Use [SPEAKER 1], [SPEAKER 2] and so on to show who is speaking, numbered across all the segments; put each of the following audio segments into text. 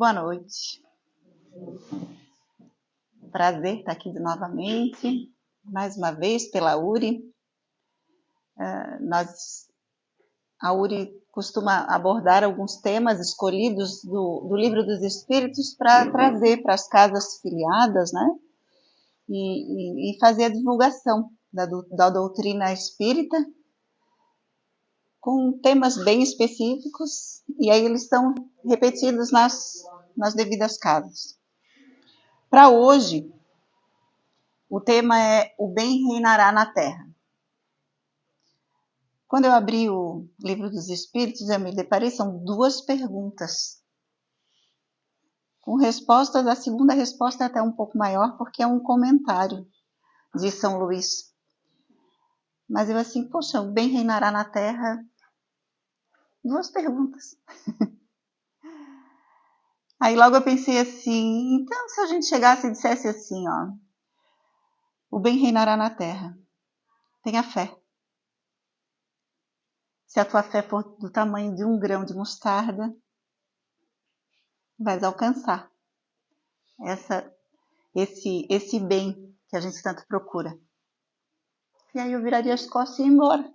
[SPEAKER 1] Boa noite. Prazer estar aqui novamente, mais uma vez pela URI. A URI costuma abordar alguns temas escolhidos do Livro dos Espíritos para trazer para as casas filiadas, né? E fazer a divulgação da doutrina espírita com temas bem específicos, e aí eles estão repetidos nas devidas casas. Para hoje, o tema é o bem reinará na Terra. Quando eu abri o Livro dos Espíritos, eu me deparei, são duas perguntas. Com respostas, a segunda resposta é até um pouco maior, porque é um comentário de São Luís. Mas eu assim, poxa, o bem reinará na Terra? Duas perguntas. Aí logo eu pensei assim, então se a gente chegasse e dissesse assim, ó, o bem reinará na Terra, tenha fé. Se a tua fé for do tamanho de um grão de mostarda, vais alcançar esse bem que a gente tanto procura. E aí eu viraria as costas e ia embora.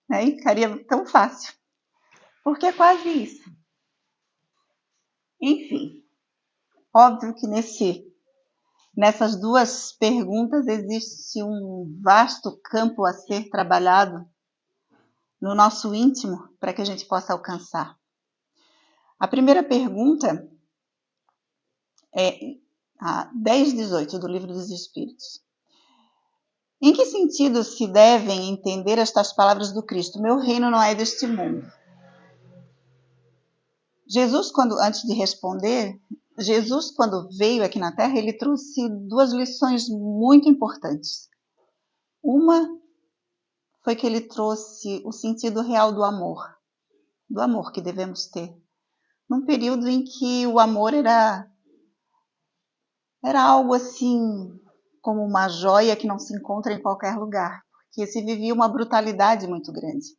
[SPEAKER 1] Né? E ficaria tão fácil. Porque é quase isso. Enfim, óbvio que nessas duas perguntas existe um vasto campo a ser trabalhado no nosso íntimo para que a gente possa alcançar. A primeira pergunta é a 10:18 do Livro dos Espíritos. Em que sentido se devem entender estas palavras do Cristo? Meu reino não é deste mundo. Jesus, antes de responder, Jesus, quando veio aqui na Terra, ele trouxe duas lições muito importantes. Uma foi que ele trouxe o sentido real do amor que devemos ter. Num período em que o amor era algo assim, como uma joia que não se encontra em qualquer lugar, porque se vivia uma brutalidade muito grande.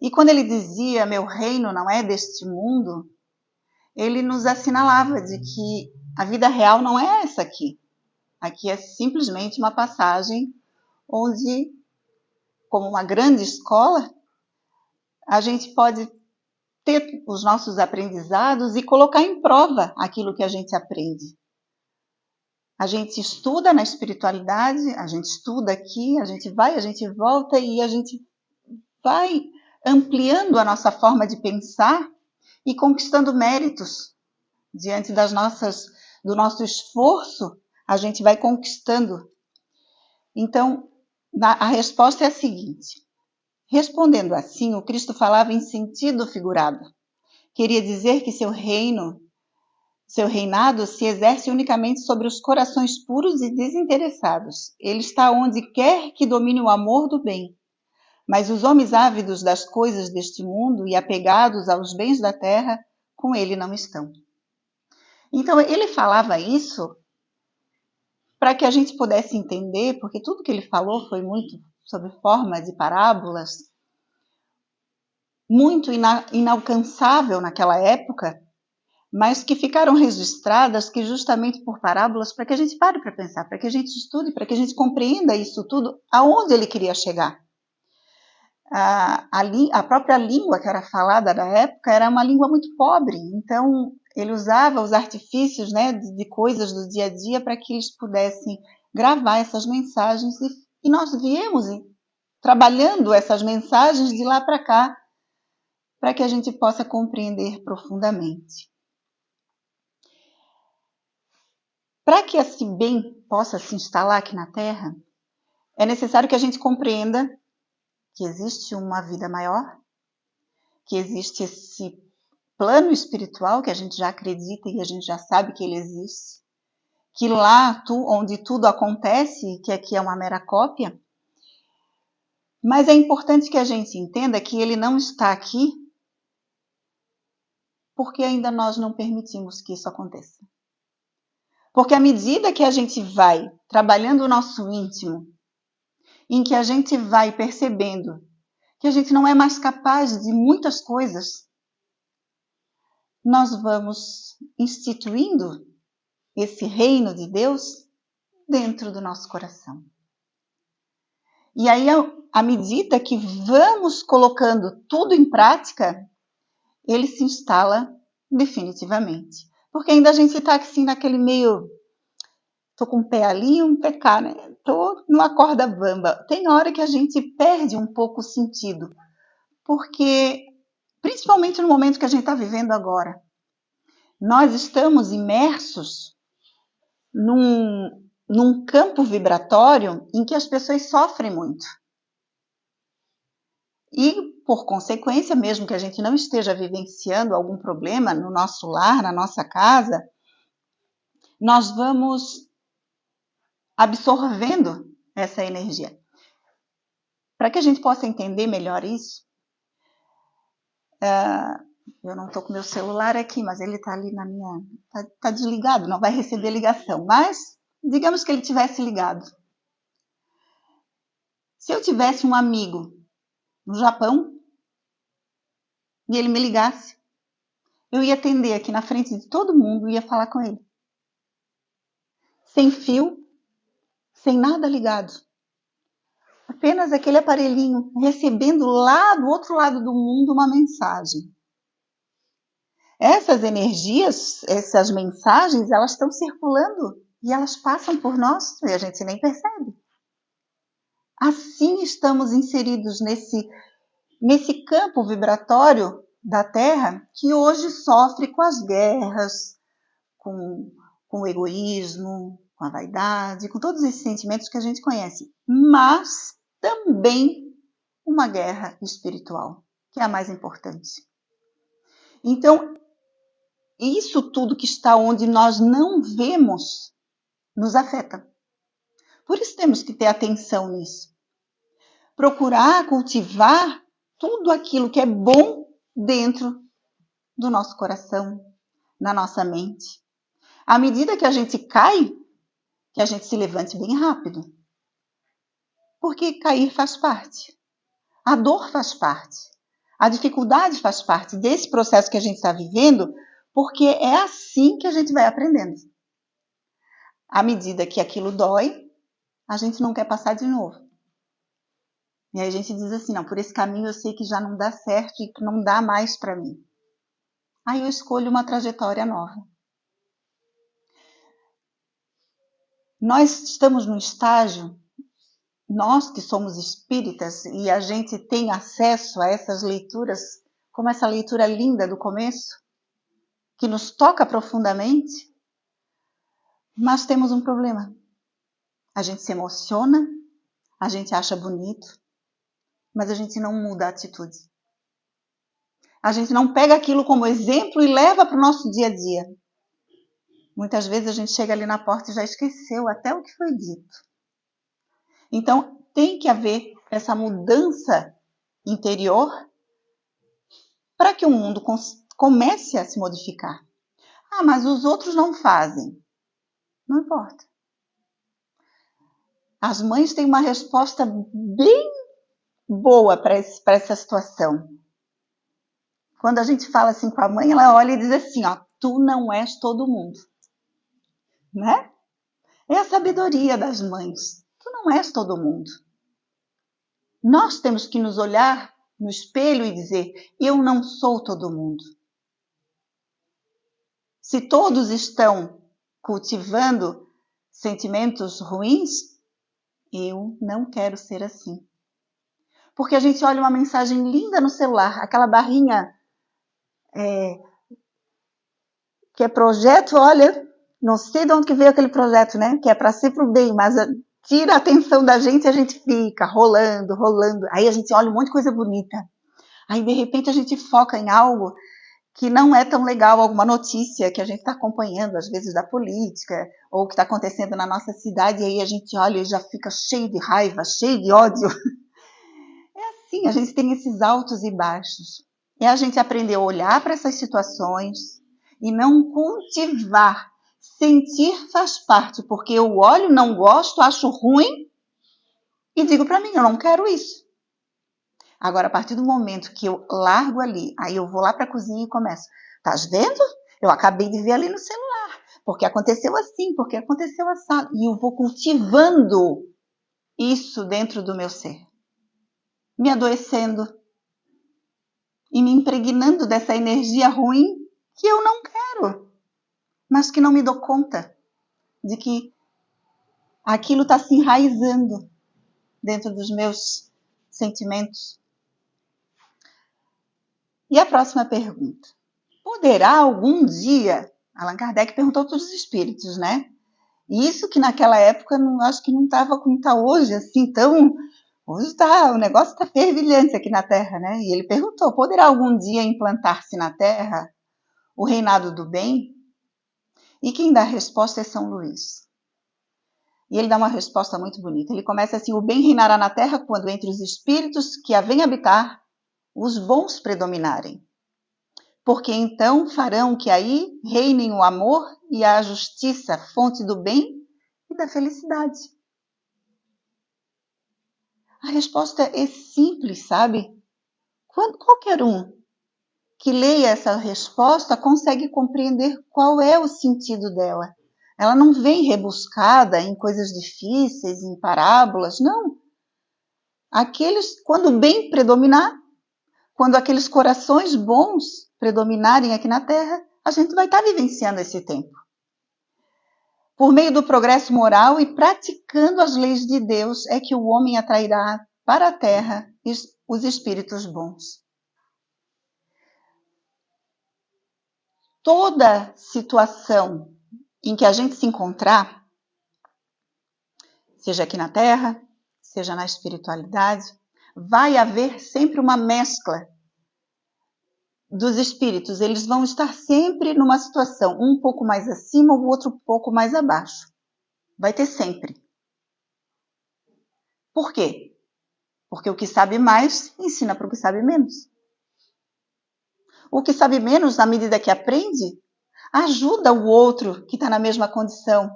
[SPEAKER 1] E quando ele dizia, meu reino não é deste mundo, ele nos assinalava de que a vida real não é essa aqui. Aqui é simplesmente uma passagem onde, como uma grande escola, a gente pode ter os nossos aprendizados e colocar em prova aquilo que a gente aprende. A gente estuda na espiritualidade, a gente estuda aqui, a gente vai, a gente volta e a gente vai ampliando a nossa forma de pensar e conquistando méritos diante do nosso esforço, a gente vai conquistando. Então, a resposta é a seguinte. Respondendo assim, o Cristo falava em sentido figurado. Queria dizer que seu reinado se exerce unicamente sobre os corações puros e desinteressados. Ele está onde quer que domine o amor do bem. Mas os homens ávidos das coisas deste mundo e apegados aos bens da terra, com ele não estão. Então, ele falava isso para que a gente pudesse entender, porque tudo que ele falou foi muito sob forma de parábolas, muito inalcançável naquela época, mas que ficaram registradas que justamente por parábolas, para que a gente pare para pensar, para que a gente estude, para que a gente compreenda isso tudo, aonde ele queria chegar. A própria língua que era falada na época era uma língua muito pobre, então ele usava os artifícios, né, de coisas do dia a dia para que eles pudessem gravar essas mensagens e nós viemos trabalhando essas mensagens de lá para cá para que a gente possa compreender profundamente. Para que esse bem possa se instalar aqui na Terra, é necessário que a gente compreenda que existe uma vida maior, que existe esse plano espiritual que a gente já acredita e a gente já sabe que ele existe, que lá onde tudo acontece, que aqui é uma mera cópia, mas é importante que a gente entenda que ele não está aqui porque ainda nós não permitimos que isso aconteça. Porque à medida que a gente vai trabalhando o nosso íntimo, em que a gente vai percebendo que a gente não é mais capaz de muitas coisas, nós vamos instituindo esse reino de Deus dentro do nosso coração. E aí, à medida que vamos colocando tudo em prática, ele se instala definitivamente. Porque ainda a gente está assim naquele meio, tô com um pé ali e um pé cá, né? Tô numa corda bamba. Tem hora que a gente perde um pouco o sentido. Porque, principalmente no momento que a gente está vivendo agora, nós estamos imersos num campo vibratório em que as pessoas sofrem muito. E, por consequência, mesmo que a gente não esteja vivenciando algum problema no nosso lar, na nossa casa, nós vamos absorvendo essa energia. Para que a gente possa entender melhor isso, eu não estou com meu celular aqui, mas ele está ali na minha... Está desligado, não vai receber ligação. Mas, digamos que ele tivesse ligado. Se eu tivesse um amigo no Japão e ele me ligasse, eu ia atender aqui na frente de todo mundo e ia falar com ele. Sem fio, sem nada ligado. Apenas aquele aparelhinho recebendo lá do outro lado do mundo uma mensagem. Essas energias, essas mensagens, elas estão circulando e elas passam por nós e a gente nem percebe. Assim estamos inseridos nesse campo vibratório da Terra que hoje sofre com as guerras, com o egoísmo, com a vaidade, com todos esses sentimentos que a gente conhece. Mas também uma guerra espiritual, que é a mais importante. Então, isso tudo que está onde nós não vemos nos afeta. Por isso temos que ter atenção nisso. Procurar cultivar tudo aquilo que é bom dentro do nosso coração, na nossa mente. À medida que a gente cai, que a gente se levante bem rápido. Porque cair faz parte. A dor faz parte. A dificuldade faz parte desse processo que a gente está vivendo, porque é assim que a gente vai aprendendo. À medida que aquilo dói, a gente não quer passar de novo. E aí a gente diz assim, não, por esse caminho eu sei que já não dá certo e que não dá mais para mim. Aí eu escolho uma trajetória nova. Nós estamos num estágio, nós que somos espíritas e a gente tem acesso a essas leituras, como essa leitura linda do começo, que nos toca profundamente, mas temos um problema. A gente se emociona, a gente acha bonito, mas a gente não muda a atitude. A gente não pega aquilo como exemplo e leva para o nosso dia a dia. Muitas vezes a gente chega ali na porta e já esqueceu até o que foi dito. Então, tem que haver essa mudança interior para que o mundo comece a se modificar. Ah, mas os outros não fazem. Não importa. As mães têm uma resposta bem boa para essa situação. Quando a gente fala assim com a mãe, ela olha e diz assim, ó, tu não és todo mundo. Né? É a sabedoria das mães. Tu não és todo mundo. Nós temos que nos olhar no espelho e dizer, eu não sou todo mundo. Se todos estão cultivando sentimentos ruins, eu não quero ser assim. Porque a gente olha uma mensagem linda no celular, aquela barrinha que é projeto, olha, não sei de onde que veio aquele projeto, né? Que é para ser pro bem, mas tira a atenção da gente e a gente fica rolando. Aí a gente olha um monte de coisa bonita. Aí, de repente, a gente foca em algo que não é tão legal, alguma notícia que a gente está acompanhando, às vezes, da política, ou que está acontecendo na nossa cidade, e aí a gente olha e já fica cheio de raiva, cheio de ódio. É assim, a gente tem esses altos e baixos. É a gente aprender a olhar para essas situações e não cultivar. Sentir faz parte, porque eu olho, não gosto, acho ruim e digo para mim, eu não quero isso. Agora, a partir do momento que eu largo ali, aí eu vou lá para a cozinha e começo. Estás vendo? Eu acabei de ver ali no celular. Porque aconteceu assim, porque aconteceu assado. E eu vou cultivando isso dentro do meu ser. Me adoecendo. E me impregnando dessa energia ruim que eu não quero. Mas que não me dou conta de que aquilo está se enraizando dentro dos meus sentimentos. E a próxima pergunta. Poderá algum dia... Allan Kardec perguntou para os espíritos, né? Isso que naquela época acho que não estava como está hoje, assim, tão... Hoje o negócio está fervilhante aqui na Terra, né? E ele perguntou, poderá algum dia implantar-se na Terra o reinado do bem? E quem dá a resposta é São Luís. E ele dá uma resposta muito bonita. Ele começa assim, o bem reinará na Terra quando entre os espíritos que a vêm habitar, os bons predominarem. Porque então farão que aí reinem o amor e a justiça, fonte do bem e da felicidade. A resposta é simples, sabe? Qualquer um que leia essa resposta consegue compreender qual é o sentido dela. Ela não vem rebuscada em coisas difíceis, em parábolas, não. Quando o bem predominar, quando aqueles corações bons predominarem aqui na Terra, a gente vai estar vivenciando esse tempo. Por meio do progresso moral e praticando as leis de Deus, é que o homem atrairá para a Terra os espíritos bons. Toda situação em que a gente se encontrar, seja aqui na Terra, seja na espiritualidade, vai haver sempre uma mescla dos espíritos. Eles vão estar sempre numa situação, um pouco mais acima, o outro um pouco mais abaixo. Vai ter sempre. Por quê? Porque o que sabe mais ensina para o que sabe menos. O que sabe menos, na medida que aprende, ajuda o outro que está na mesma condição.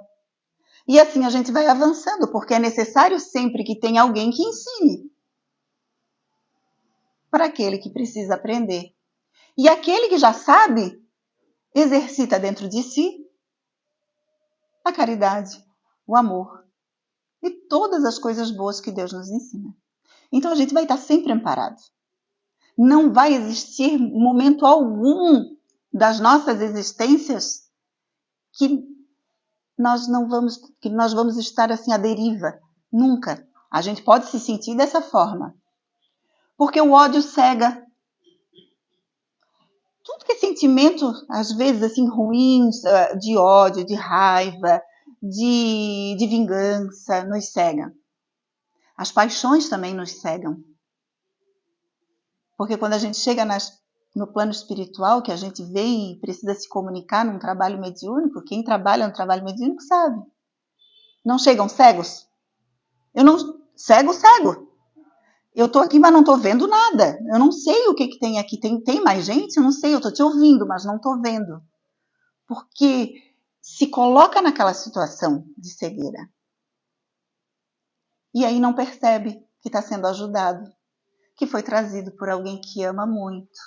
[SPEAKER 1] E assim a gente vai avançando, porque é necessário sempre que tenha alguém que ensine para aquele que precisa aprender. E aquele que já sabe, exercita dentro de si a caridade, o amor e todas as coisas boas que Deus nos ensina. Então a gente vai estar sempre amparado. Não vai existir momento algum das nossas existências que nós vamos estar assim à deriva. Nunca. A gente pode se sentir dessa forma. Porque o ódio cega. Tudo que é sentimento, às vezes, assim, ruins, de ódio, de raiva, de vingança, nos cega. As paixões também nos cegam. Porque quando a gente chega no plano espiritual, que a gente vem e precisa se comunicar num trabalho mediúnico, quem trabalha no trabalho mediúnico sabe. Não chegam cegos? Cego. Eu estou aqui, mas não estou vendo nada. Eu não sei o que tem aqui. Tem mais gente? Eu não sei, eu estou te ouvindo, mas não estou vendo. Porque se coloca naquela situação de cegueira. E aí não percebe que está sendo ajudado, que foi trazido por alguém que ama muito.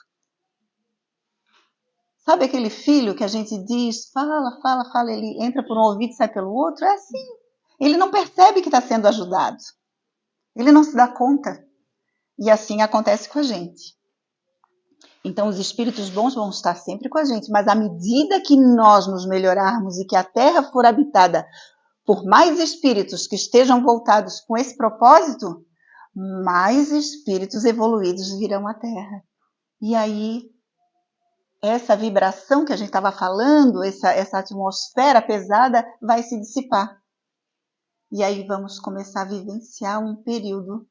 [SPEAKER 1] Sabe aquele filho que a gente diz, fala, ele entra por um ouvido e sai pelo outro? É assim. Ele não percebe que está sendo ajudado. Ele não se dá conta. E assim acontece com a gente. Então, os espíritos bons vão estar sempre com a gente, mas à medida que nós nos melhorarmos e que a Terra for habitada por mais espíritos que estejam voltados com esse propósito, mais espíritos evoluídos virão à Terra. E aí, essa vibração que a gente estava falando, essa atmosfera pesada, vai se dissipar. E aí vamos começar a vivenciar um período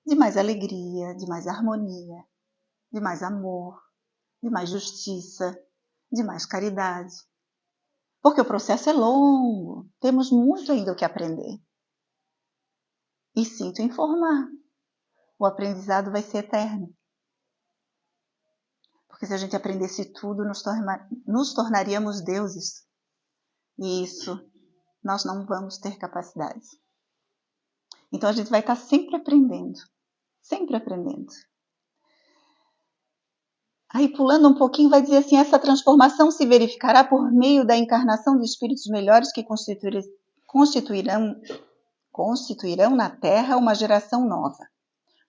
[SPEAKER 1] de mais alegria, de mais harmonia, de mais amor, de mais justiça, de mais caridade. Porque o processo é longo, temos muito ainda o que aprender. E sinto informar, o aprendizado vai ser eterno. Porque se a gente aprendesse tudo, nos tornaríamos deuses. E isso nós não vamos ter capacidade. Então a gente vai estar sempre aprendendo. Sempre aprendendo. Aí, pulando um pouquinho, vai dizer assim, essa transformação se verificará por meio da encarnação de espíritos melhores que constituirão na Terra uma geração nova.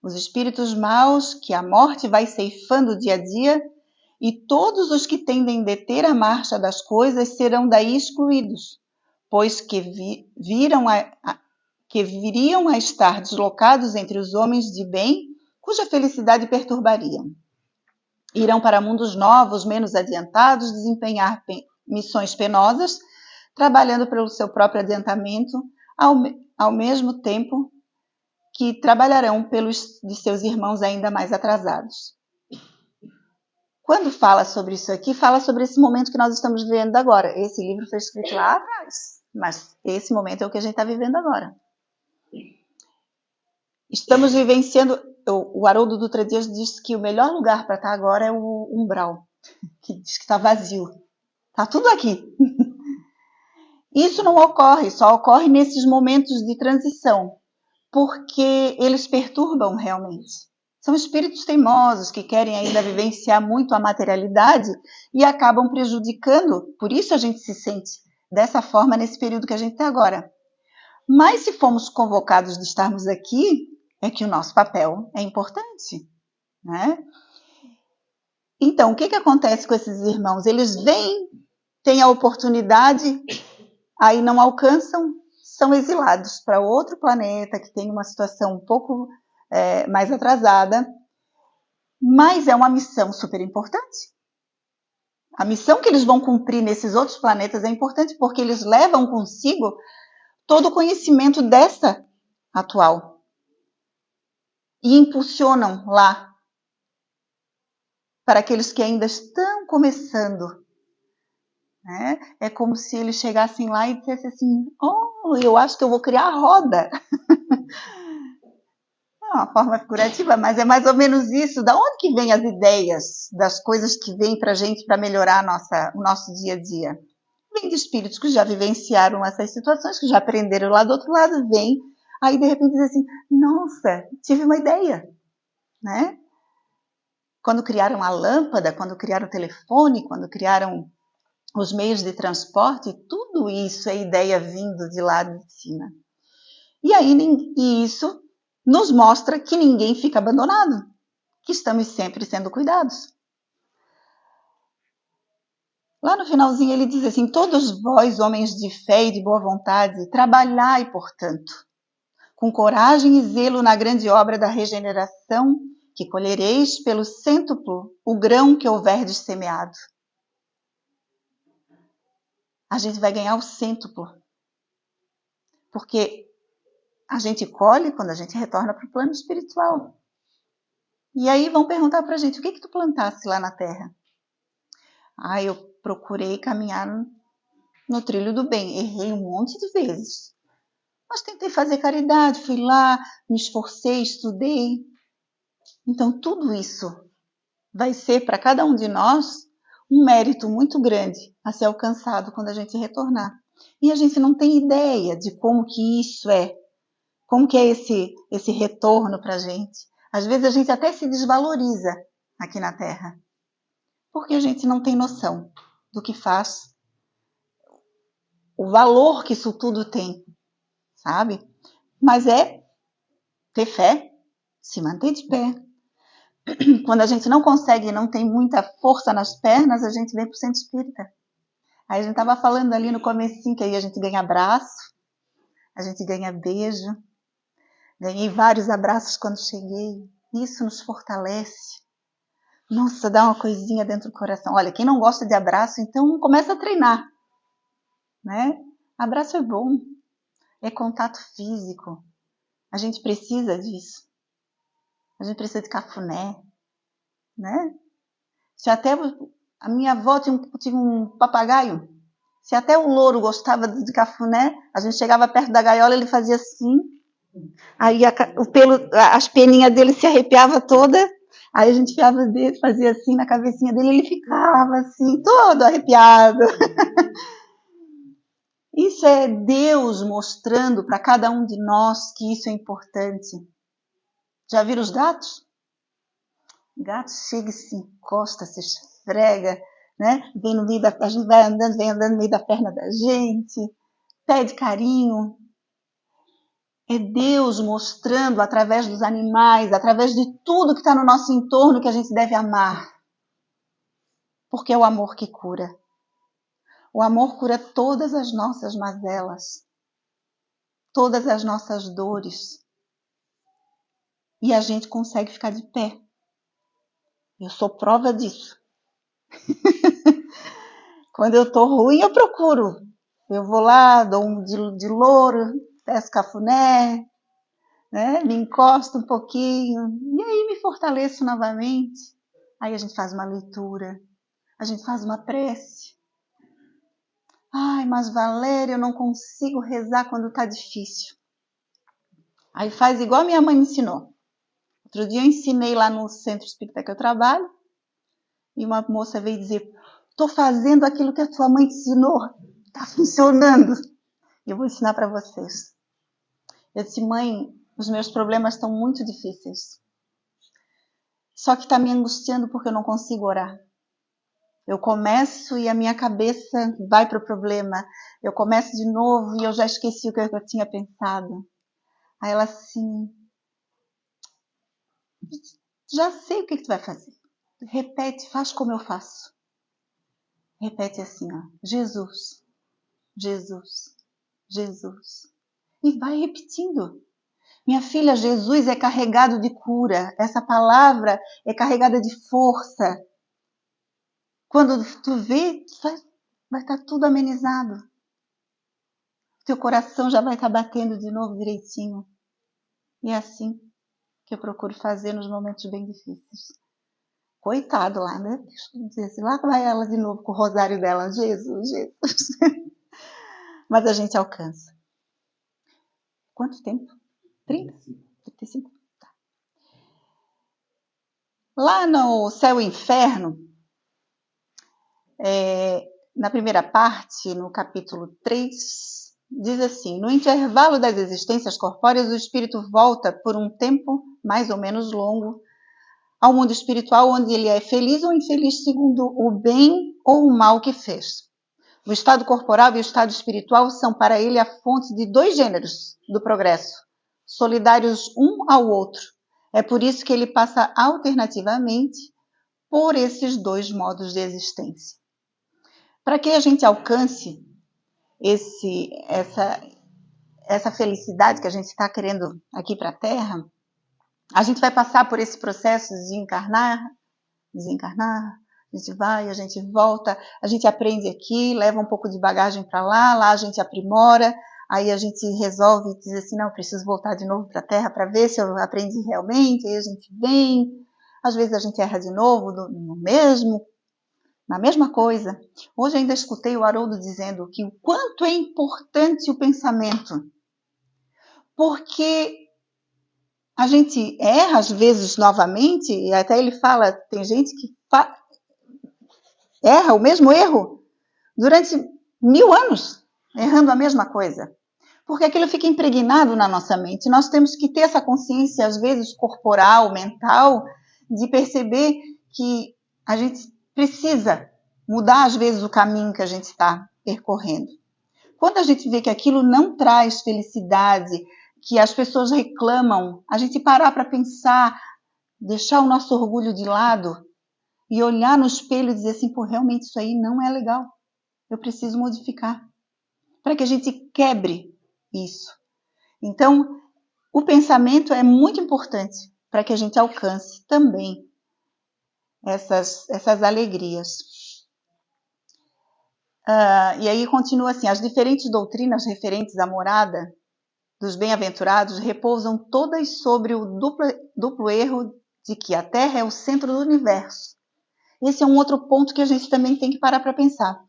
[SPEAKER 1] Os espíritos maus que a morte vai ceifando dia a dia, e todos os que tendem a deter a marcha das coisas serão daí excluídos, pois que viriam a estar deslocados entre os homens de bem, cuja felicidade perturbariam. Irão para mundos novos, menos adiantados, desempenhar missões penosas, trabalhando pelo seu próprio adiantamento, ao mesmo tempo que trabalharão pelos de seus irmãos ainda mais atrasados. Quando fala sobre isso aqui, fala sobre esse momento que nós estamos vivendo agora. Esse livro foi escrito lá atrás, mas esse momento é o que a gente está vivendo agora. Estamos vivenciando... O Haroldo Dutra Dias diz que o melhor lugar para estar agora é o umbral, que diz que está vazio. Está tudo aqui. Isso não ocorre, só ocorre nesses momentos de transição, porque eles perturbam realmente. São espíritos teimosos que querem ainda vivenciar muito a materialidade e acabam prejudicando, por isso a gente se sente dessa forma nesse período que a gente está agora. Mas se fomos convocados de estarmos aqui, é que o nosso papel é importante, né? Então, o que acontece com esses irmãos? Eles vêm, têm a oportunidade, aí não alcançam, são exilados para outro planeta que tem uma situação um pouco mais atrasada, mas é uma missão super importante. A missão que eles vão cumprir nesses outros planetas é importante porque eles levam consigo todo o conhecimento dessa atual e impulsionam lá para aqueles que ainda estão começando. Né? É como se eles chegassem lá e dissessem assim, eu acho que eu vou criar a roda. É uma forma figurativa, mas é mais ou menos isso. Da onde que vêm as ideias das coisas que vêm para a gente para melhorar o nosso dia a dia? Vem de espíritos que já vivenciaram essas situações, que já aprenderam lá do outro lado, vem, aí de repente diz assim, nossa, tive uma ideia, né? Quando criaram a lâmpada, quando criaram o telefone, quando criaram os meios de transporte, tudo isso é ideia vindo de lá de cima. E aí isso nos mostra que ninguém fica abandonado, que estamos sempre sendo cuidados. Lá no finalzinho ele diz assim, todos vós, homens de fé e de boa vontade, trabalhai, portanto, com coragem e zelo na grande obra da regeneração, que colhereis pelo cêntuplo o grão que houverdes semeado. A gente vai ganhar o cêntuplo, porque a gente colhe quando a gente retorna para o plano espiritual. E aí vão perguntar para a gente, o que tu plantasse lá na terra? Eu procurei caminhar no trilho do bem, errei um monte de vezes. Mas tentei fazer caridade, fui lá, me esforcei, estudei. Então tudo isso vai ser para cada um de nós um mérito muito grande a ser alcançado quando a gente retornar. E a gente não tem ideia de como que isso é, como que é esse retorno para a gente. Às vezes a gente até se desvaloriza aqui na Terra, porque a gente não tem noção do que faz, o valor que isso tudo tem, sabe? Mas é ter fé, se manter de pé. Quando a gente não consegue, não tem muita força nas pernas, a gente vem para o centro espírita. Aí a gente estava falando ali no comecinho que aí a gente ganha abraço, a gente ganha beijo. Ganhei vários abraços quando cheguei. Isso nos fortalece. Nossa, dá uma coisinha dentro do coração. Olha, quem não gosta de abraço, então começa a treinar, né? Abraço é bom, é contato físico. A gente precisa disso. A gente precisa de cafuné, né? Se até a minha avó tinha um papagaio, se até o louro gostava de cafuné, a gente chegava perto da gaiola, ele fazia assim, aí o pelo, as peninhas dele se arrepiava toda, aí a gente fazia assim na cabecinha dele, ele ficava assim, todo arrepiado. Isso é Deus mostrando para cada um de nós que isso é importante. Já viram os gatos? O gato chega e se encosta, se esfrega, né? Vem no meio a gente vai andando, vem andando no meio da perna da gente, pede carinho. É Deus mostrando através dos animais, através de tudo que está no nosso entorno que a gente deve amar. Porque é o amor que cura. O amor cura todas as nossas mazelas, todas as nossas dores. E a gente consegue ficar de pé. Eu sou prova disso. Quando eu estou ruim, eu procuro. Eu vou lá, dou um de louro, peço cafuné, né? Me encosto um pouquinho e aí me fortaleço novamente. Aí a gente faz uma leitura, a gente faz uma prece. Ai, mas Valéria, eu não consigo rezar quando está difícil. Aí faz igual minha mãe me ensinou. Outro dia eu ensinei lá no centro espírita que eu trabalho e uma moça veio dizer: estou fazendo aquilo que a tua mãe te ensinou, está funcionando. E eu vou ensinar para vocês. Eu disse: mãe, os meus problemas estão muito difíceis. Só que está me angustiando porque eu não consigo orar. Eu começo e a minha cabeça vai para o problema. Eu começo de novo e eu já esqueci o que eu tinha pensado. Aí ela assim: já sei o que tu vai fazer. Repete, faz como eu faço. Repete assim, ó: Jesus, Jesus, Jesus. E vai repetindo. Minha filha, Jesus é carregado de cura. Essa palavra é carregada de força. Quando tu vê, vai estar tudo amenizado. Teu coração já vai estar batendo de novo direitinho. E é assim que eu procuro fazer nos momentos bem difíceis. Coitado lá, né? Deixa eu dizer assim, lá vai ela de novo com o rosário dela. Jesus, Jesus. Mas a gente alcança. Quanto tempo? 30? 35? Tá. Lá no Céu e Inferno, na primeira parte, no capítulo 3, diz assim: no intervalo das existências corpóreas, o espírito volta por um tempo mais ou menos longo ao mundo espiritual, onde ele é feliz ou infeliz segundo o bem ou o mal que fez. O estado corporal e o estado espiritual são para ele a fonte de dois gêneros do progresso, solidários um ao outro. É por isso que ele passa alternativamente por esses dois modos de existência. Para que a gente alcance essa felicidade que a gente está querendo aqui para a Terra, a gente vai passar por esse processo de encarnar, desencarnar, a gente vai, a gente volta, a gente aprende aqui, leva um pouco de bagagem para lá a gente aprimora, aí a gente resolve e diz assim: não, preciso voltar de novo para a Terra para ver se eu aprendi realmente, aí a gente vem, às vezes a gente erra de novo na mesma coisa. Hoje ainda escutei o Haroldo dizendo que o quanto é importante o pensamento, porque a gente erra às vezes novamente, e até ele fala, tem gente que erra o mesmo erro durante 1000 anos, errando a mesma coisa. Porque aquilo fica impregnado na nossa mente. Nós temos que ter essa consciência, às vezes corporal, mental, de perceber que a gente precisa mudar, às vezes, o caminho que a gente está percorrendo. Quando a gente vê que aquilo não traz felicidade, que as pessoas reclamam, a gente parar para pensar, deixar o nosso orgulho de lado e olhar no espelho e dizer assim: pô, realmente isso aí não é legal. Eu preciso modificar. Para que a gente quebre isso. Então, o pensamento é muito importante para que a gente alcance também essas alegrias. E aí continua assim: as diferentes doutrinas referentes à morada dos bem-aventurados repousam todas sobre o duplo erro de que a Terra é o centro do universo. Esse é um outro ponto que a gente também tem que parar para pensar.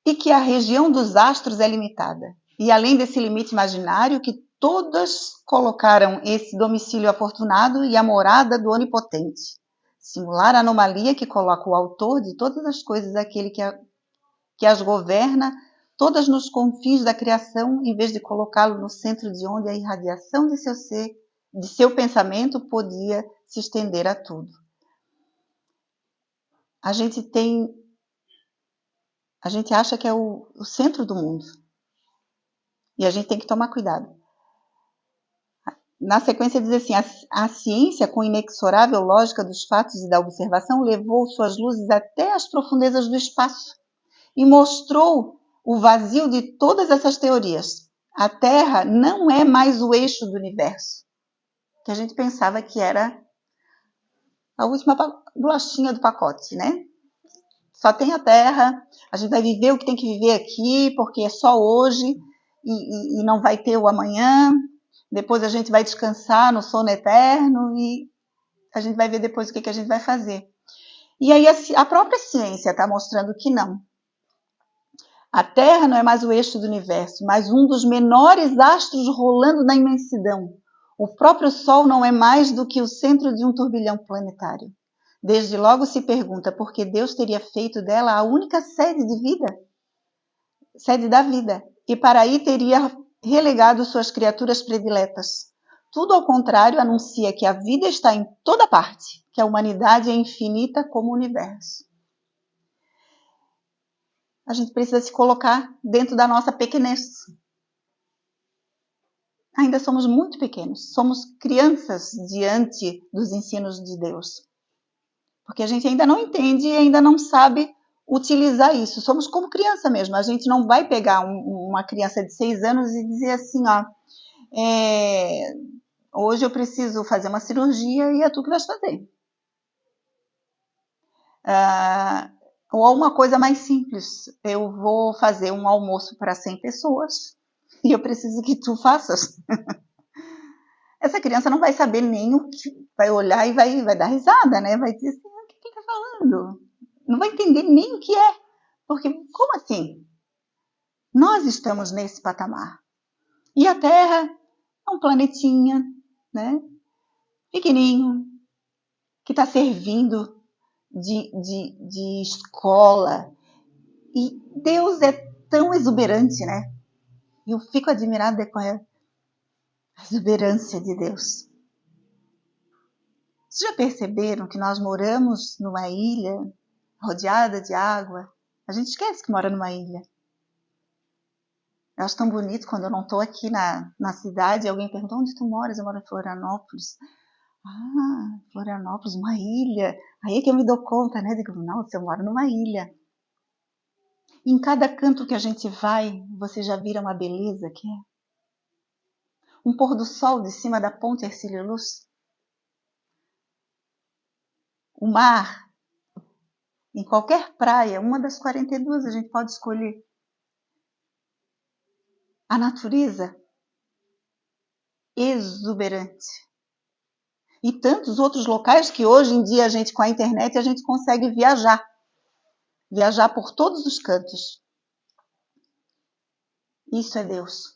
[SPEAKER 1] E que a região dos astros é limitada. E além desse limite imaginário, que todas colocaram esse domicílio afortunado e a morada do onipotente. Singular anomalia que coloca o autor de todas as coisas, aquele que as governa, todas nos confins da criação, em vez de colocá-lo no centro de onde a irradiação de seu pensamento podia se estender a tudo. a gente acha que é o centro do mundo. E a gente tem que tomar cuidado. Na sequência diz assim, a ciência, com inexorável lógica dos fatos e da observação, levou suas luzes até as profundezas do espaço e mostrou o vazio de todas essas teorias. A Terra não é mais o eixo do universo, que a gente pensava que era a última bolachinha do pacote, né? Só tem a Terra, a gente vai viver o que tem que viver aqui, porque é só hoje e não vai ter o amanhã. Depois a gente vai descansar no sono eterno e a gente vai ver depois o que a gente vai fazer. E aí a própria ciência está mostrando que não. A Terra não é mais o eixo do universo, mas um dos menores astros rolando na imensidão. O próprio Sol não é mais do que o centro de um turbilhão planetário. Desde logo se pergunta por que Deus teria feito dela a única sede da vida, e para aí teria relegado suas criaturas prediletas. Tudo ao contrário anuncia que a vida está em toda parte, que a humanidade é infinita como o universo. A gente precisa se colocar dentro da nossa pequenez. Ainda somos muito pequenos, somos crianças diante dos ensinos de Deus. Porque a gente ainda não entende e ainda não sabe utilizar isso. Somos como criança mesmo. A gente não vai pegar uma criança de 6 anos e dizer assim, hoje eu preciso fazer uma cirurgia e é tu que vais fazer. Ou uma coisa mais simples, eu vou fazer um almoço para 100 pessoas e eu preciso que tu faças. Essa criança não vai saber nem o que, vai olhar e vai dar risada, né? Vai dizer assim, o que ele está falando? Não vai entender nem o que é. Porque, como assim? Nós estamos nesse patamar. E a Terra é um planetinha, né? Pequenininho, que está servindo de escola. E Deus é tão exuberante, né? Eu fico admirada com a exuberância de Deus. Vocês já perceberam que nós moramos numa ilha rodeada de água? A gente esquece que mora numa ilha. Eu acho tão bonito quando eu não estou aqui na cidade e alguém pergunta, onde tu moras? Eu moro em Florianópolis. Ah, Florianópolis, uma ilha. Aí é que eu me dou conta, né? Digo, não, eu moro numa ilha. E em cada canto que a gente vai, você já vira uma beleza que é. Um pôr do sol de cima da ponte Hercílio Luz. O mar, em qualquer praia, uma das 42 a gente pode escolher. A natureza exuberante. E tantos outros locais que hoje em dia a gente, com a internet, a gente consegue viajar. Viajar por todos os cantos. Isso é Deus.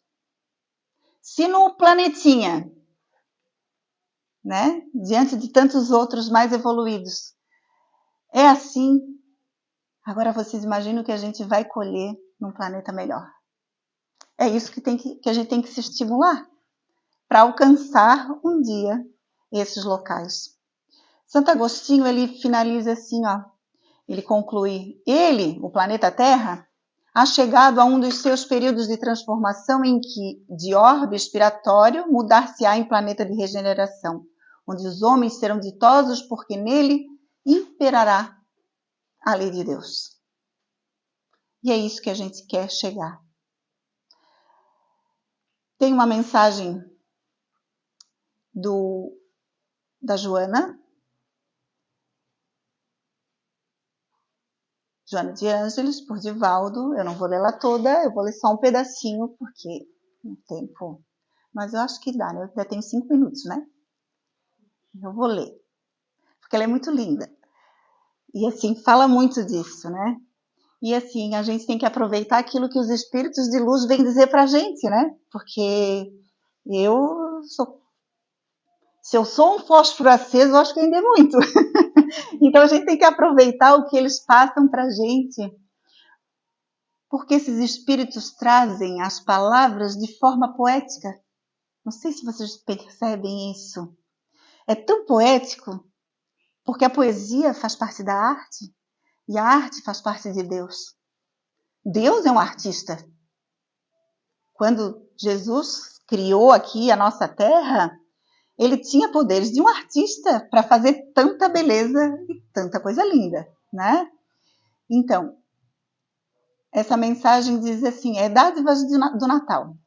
[SPEAKER 1] Se no planetinha, né, diante de tantos outros mais evoluídos, é assim, agora vocês imaginam que a gente vai colher num planeta melhor. É isso que a gente tem que se estimular para alcançar um dia esses locais. Santo Agostinho, ele finaliza assim, ele conclui, o planeta Terra, ha chegado a um dos seus períodos de transformação em que, de orbe expiratório, mudar-se-á em planeta de regeneração, onde os homens serão ditosos porque nele imperará a lei de Deus. E é isso que a gente quer chegar. Tem uma mensagem da Joana de Ângeles, por Divaldo. Eu não vou ler ela toda, eu vou ler só um pedacinho, porque o tempo... Mas eu acho que dá, né? Eu ainda tenho 5 minutos, né? Eu vou ler, porque ela é muito linda. E assim, fala muito disso, né? E assim, a gente tem que aproveitar aquilo que os espíritos de luz vêm dizer pra gente, né? Porque se eu sou um fósforo aceso, eu acho que ainda é muito. Então a gente tem que aproveitar o que eles passam pra gente. Porque esses espíritos trazem as palavras de forma poética. Não sei se vocês percebem isso. É tão poético, porque a poesia faz parte da arte. E a arte faz parte de Deus. Deus é um artista. Quando Jesus criou aqui a nossa terra, ele tinha poderes de um artista para fazer tanta beleza e tanta coisa linda, né? Então, essa mensagem diz assim, é dádivas do Natal.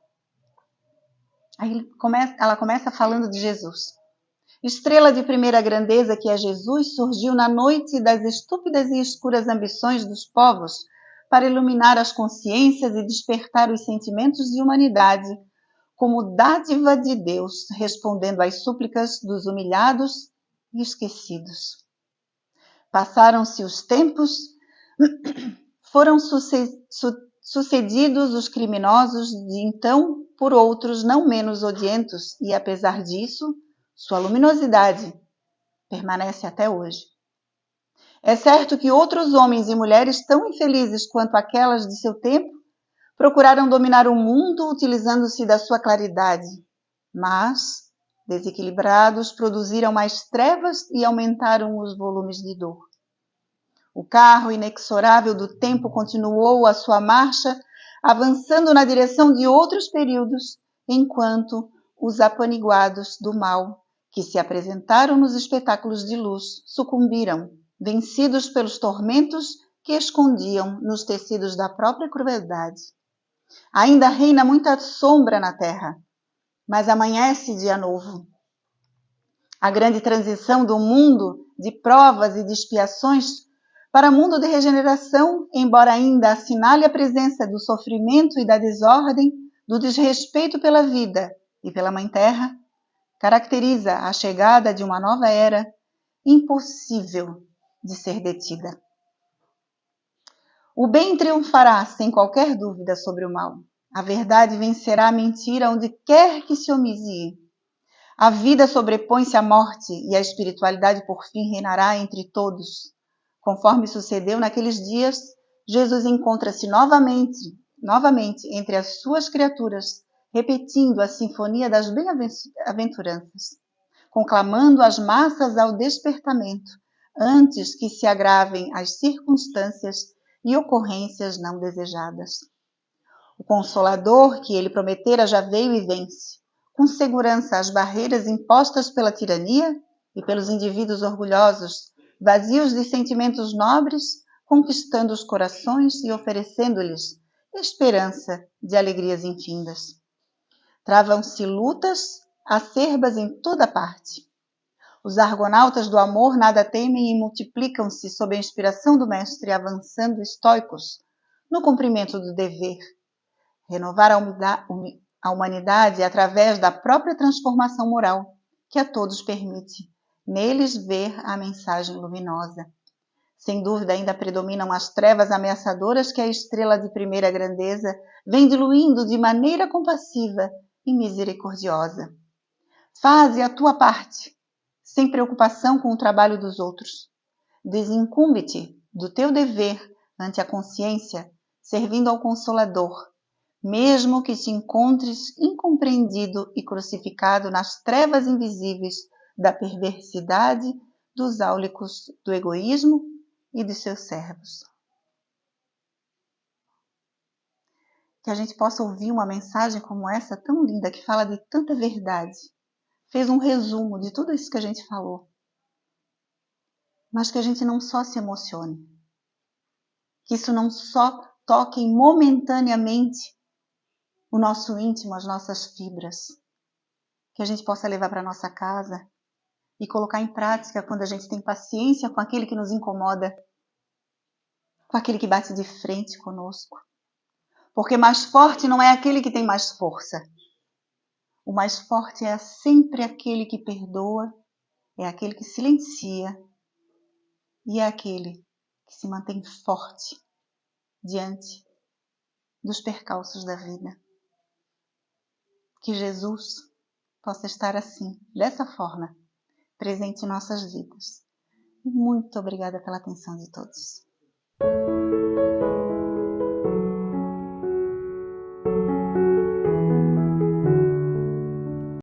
[SPEAKER 1] Aí ela começa falando de Jesus. Estrela de primeira grandeza que é Jesus, surgiu na noite das estúpidas e escuras ambições dos povos para iluminar as consciências e despertar os sentimentos de humanidade como dádiva de Deus, respondendo às súplicas dos humilhados e esquecidos. Passaram-se os tempos, foram sucedidos os criminosos de então por outros não menos odientos, e apesar disso, sua luminosidade permanece até hoje. É certo que outros homens e mulheres tão infelizes quanto aquelas de seu tempo procuraram dominar o mundo utilizando-se da sua claridade, mas, desequilibrados, produziram mais trevas e aumentaram os volumes de dor. O carro inexorável do tempo continuou a sua marcha, avançando na direção de outros períodos, enquanto os apaniguados do mal, que se apresentaram nos espetáculos de luz, sucumbiram, vencidos pelos tormentos que escondiam nos tecidos da própria crueldade. Ainda reina muita sombra na terra, mas amanhece dia novo. A grande transição do mundo de provas e de expiações para mundo de regeneração, embora ainda assinale a presença do sofrimento e da desordem, do desrespeito pela vida e pela Mãe Terra, caracteriza a chegada de uma nova era impossível de ser detida. O bem triunfará sem qualquer dúvida sobre o mal. A verdade vencerá a mentira onde quer que se homizie. A vida sobrepõe-se à morte e a espiritualidade por fim reinará entre todos. Conforme sucedeu naqueles dias, Jesus encontra-se novamente entre as suas criaturas, repetindo a sinfonia das bem-aventuranças, conclamando as massas ao despertamento, antes que se agravem as circunstâncias e ocorrências não desejadas. O Consolador que ele prometera já veio e vence, com segurança, as barreiras impostas pela tirania e pelos indivíduos orgulhosos, vazios de sentimentos nobres, conquistando os corações e oferecendo-lhes esperança de alegrias infindas. Travam-se lutas acerbas em toda parte. Os argonautas do amor nada temem e multiplicam-se sob a inspiração do Mestre, avançando estoicos no cumprimento do dever. Renovar a humanidade através da própria transformação moral, que a todos permite neles ver a mensagem luminosa. Sem dúvida, ainda predominam as trevas ameaçadoras que a estrela de primeira grandeza vem diluindo de maneira compassiva e misericordiosa. Faze a tua parte, sem preocupação com o trabalho dos outros. Desincumbe-te do teu dever ante a consciência, servindo ao Consolador, mesmo que te encontres incompreendido e crucificado nas trevas invisíveis da perversidade, dos áulicos do egoísmo e de seus servos. Que a gente possa ouvir uma mensagem como essa, tão linda, que fala de tanta verdade. Fez um resumo de tudo isso que a gente falou. Mas que a gente não só se emocione. Que isso não só toque momentaneamente o nosso íntimo, as nossas fibras. Que a gente possa levar para nossa casa e colocar em prática quando a gente tem paciência com aquele que nos incomoda, com aquele que bate de frente conosco. Porque mais forte não é aquele que tem mais força. O mais forte é sempre aquele que perdoa, é aquele que silencia e é aquele que se mantém forte diante dos percalços da vida. Que Jesus possa estar assim, dessa forma, presente em nossas vidas. Muito obrigada pela atenção de todos.